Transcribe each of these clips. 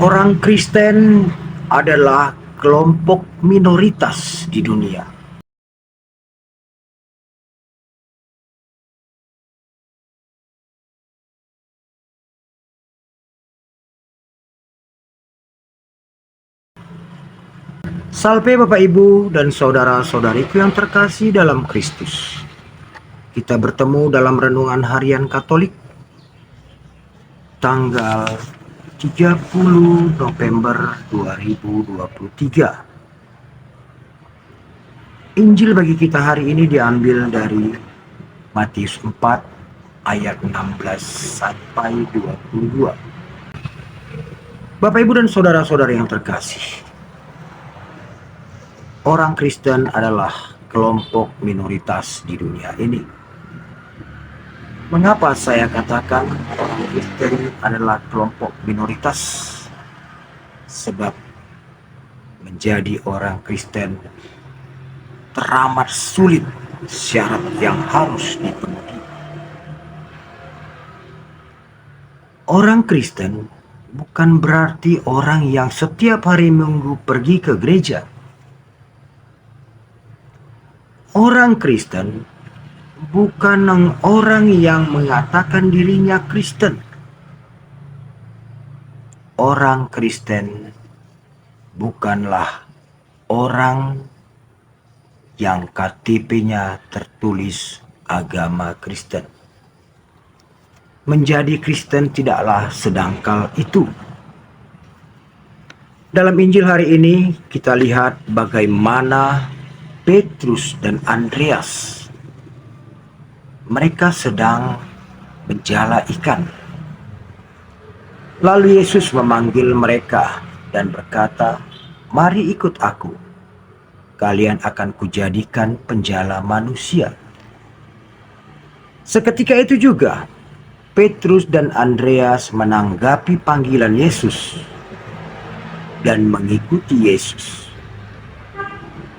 Orang Kristen adalah kelompok minoritas di dunia. Salve Bapak Ibu dan saudara-saudariku yang terkasih dalam Kristus. Kita bertemu dalam renungan harian Katolik tanggal 30 November 2023. Injil bagi kita hari ini diambil dari Matius 4 ayat 16 sampai 22. Bapak Ibu dan saudara-saudara yang terkasih, orang Kristen adalah kelompok minoritas di dunia ini. Mengapa saya katakan orang Kristen adalah kelompok minoritas? Sebab menjadi orang Kristen teramat sulit syarat yang harus dipenuhi. Orang Kristen bukan berarti orang yang setiap hari Minggu pergi ke gereja. Orang Kristen bukan orang yang mengatakan dirinya Kristen. Orang Kristen bukanlah orang yang KTP-nya tertulis agama Kristen. Menjadi Kristen tidaklah sedangkal itu. Dalam Injil hari ini kita lihat bagaimana Petrus dan Andreas, mereka sedang menjala ikan. Lalu Yesus memanggil mereka dan berkata, "Mari ikut aku. Kalian akan kujadikan penjala manusia." Seketika itu juga Petrus dan Andreas menanggapi panggilan Yesus dan mengikuti Yesus.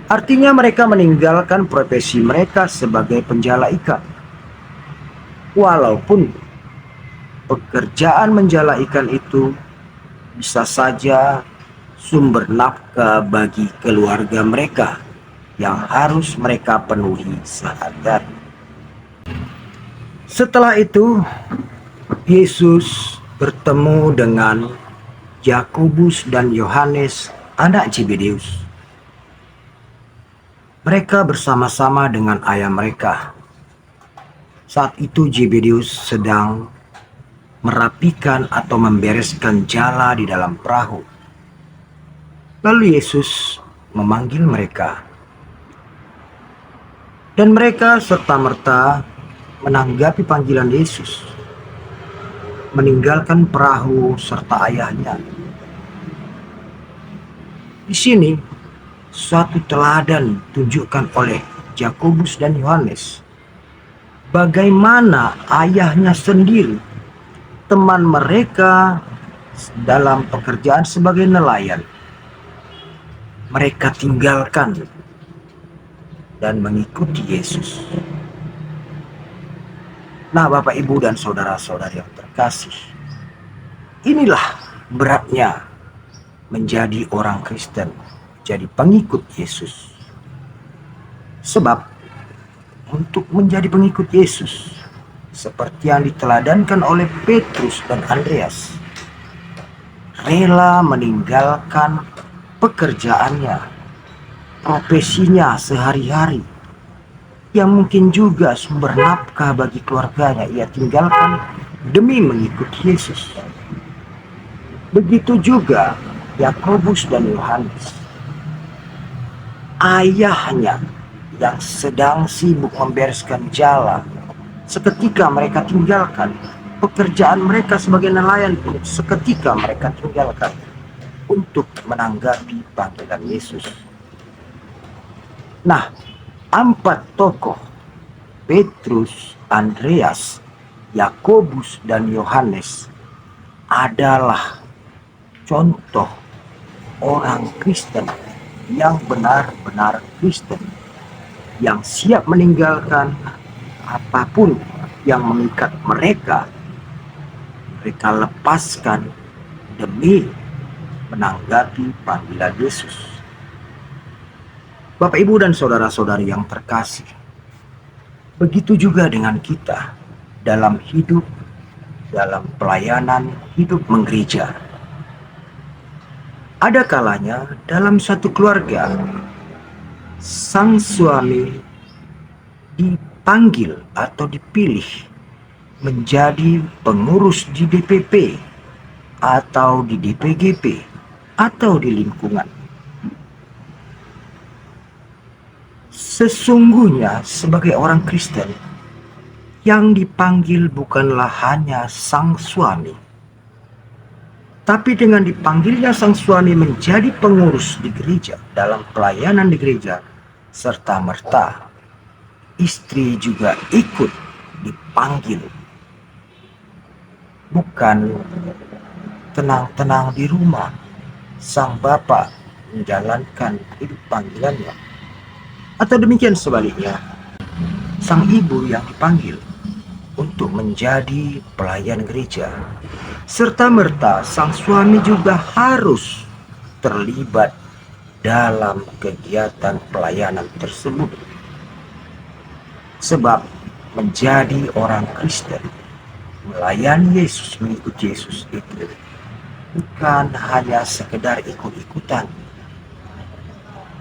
Artinya mereka meninggalkan profesi mereka sebagai penjala ikan. Walaupun pekerjaan menjala ikan itu bisa saja sumber nafkah bagi keluarga mereka yang harus mereka penuhi sehari-hari. Setelah itu, Yesus bertemu dengan Yakobus dan Yohanes, anak Zebedeus. Mereka bersama-sama dengan ayah mereka. Saat itu Zebedeus sedang merapikan atau membereskan jala di dalam perahu. Lalu Yesus memanggil mereka. Dan mereka serta-merta menanggapi panggilan Yesus, meninggalkan perahu serta ayahnya. Di sini suatu teladan ditunjukkan oleh Yakobus dan Yohanes, bagaimana ayahnya sendiri, teman mereka dalam pekerjaan sebagai nelayan, mereka tinggalkan dan mengikuti Yesus. Nah, Bapak, Ibu, dan saudara-saudari yang terkasih, inilah beratnya menjadi orang Kristen, jadi pengikut Yesus. Sebab untuk menjadi pengikut Yesus, seperti yang diteladankan oleh Petrus dan Andreas, rela meninggalkan pekerjaannya, profesinya sehari-hari, yang mungkin juga sumber nafkah bagi keluarganya, ia tinggalkan demi mengikuti Yesus. Begitu juga Yakobus dan Yohanes. Ayahnya yang sedang sibuk membereskan jala, seketika mereka tinggalkan pekerjaan mereka sebagai nelayan pun, seketika mereka tinggalkan untuk menanggapi panggilan Yesus. Nah, 4 tokoh, Petrus, Andreas, Yakobus, dan Yohanes, adalah contoh orang Kristen yang benar-benar Kristen, yang siap meninggalkan apapun yang mengikat mereka, mereka lepaskan demi menanggapi panggilan Yesus. Bapak, Ibu, dan saudara-saudari yang terkasih, begitu juga dengan kita dalam hidup, dalam pelayanan hidup menggereja. Ada kalanya dalam satu keluarga, sang suami dipanggil atau dipilih menjadi pengurus di DPP atau di DPGP atau di lingkungan. Sesungguhnya sebagai orang Kristen, yang dipanggil bukanlah hanya sang suami, tapi dengan dipanggilnya sang suami menjadi pengurus di gereja, dalam pelayanan di gereja, serta-merta istri juga ikut dipanggil. Bukan tenang-tenang di rumah, sang bapak menjalankan hidup panggilannya. Atau demikian sebaliknya, sang ibu yang dipanggil untuk menjadi pelayan gereja, serta-merta sang suami juga harus terlibat dalam kegiatan pelayanan tersebut. Sebab menjadi orang Kristen, melayani Yesus, mengikuti Yesus itu bukan hanya sekedar ikut-ikutan,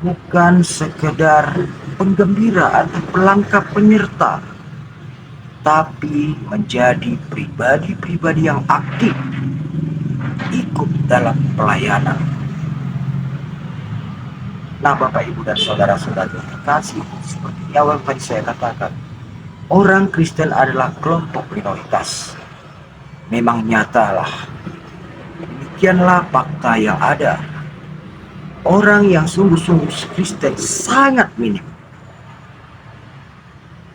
bukan sekedar penggembira atau pelengkap penyerta, tapi menjadi pribadi-pribadi yang aktif ikut dalam pelayanan. Nah, Bapak, Ibu, dan saudara-saudari yang terkasih, seperti di awal tadi saya katakan, orang Kristen adalah kelompok minoritas. Memang nyatalah, demikianlah fakta yang ada. Orang yang sungguh-sungguh Kristen sangat minim.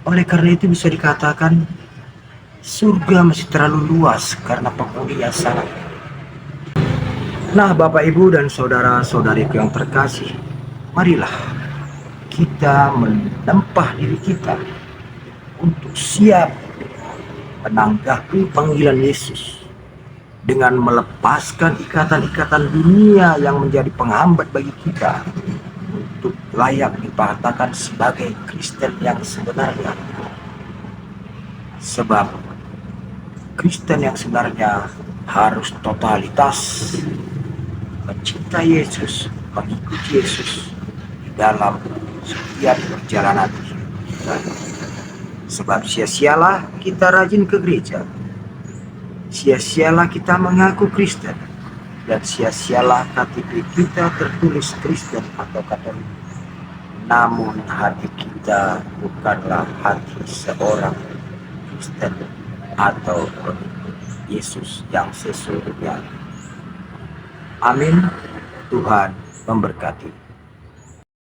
Oleh karena itu bisa dikatakan surga masih terlalu luas karena penghuninya sangat. Nah, Bapak, Ibu, dan saudara-saudari yang terkasih, marilah kita menempah diri kita untuk siap menanggapi panggilan Yesus dengan melepaskan ikatan-ikatan dunia yang menjadi penghambat bagi kita untuk layak dikatakan sebagai Kristen yang sebenarnya. Sebab Kristen yang sebenarnya harus totalitas mencintai Yesus, mengikuti Yesus di dalam setiap perjalanan kita. Sebab sia-sialah kita rajin ke gereja, sia-sialah kita mengaku Kristen, dan sia-sialah KTP kita tertulis Kristen atau Katolik, namun hati kita bukanlah hati seorang Kristen atau pengikut Yesus yang sesungguhnya. Amin. Tuhan memberkati.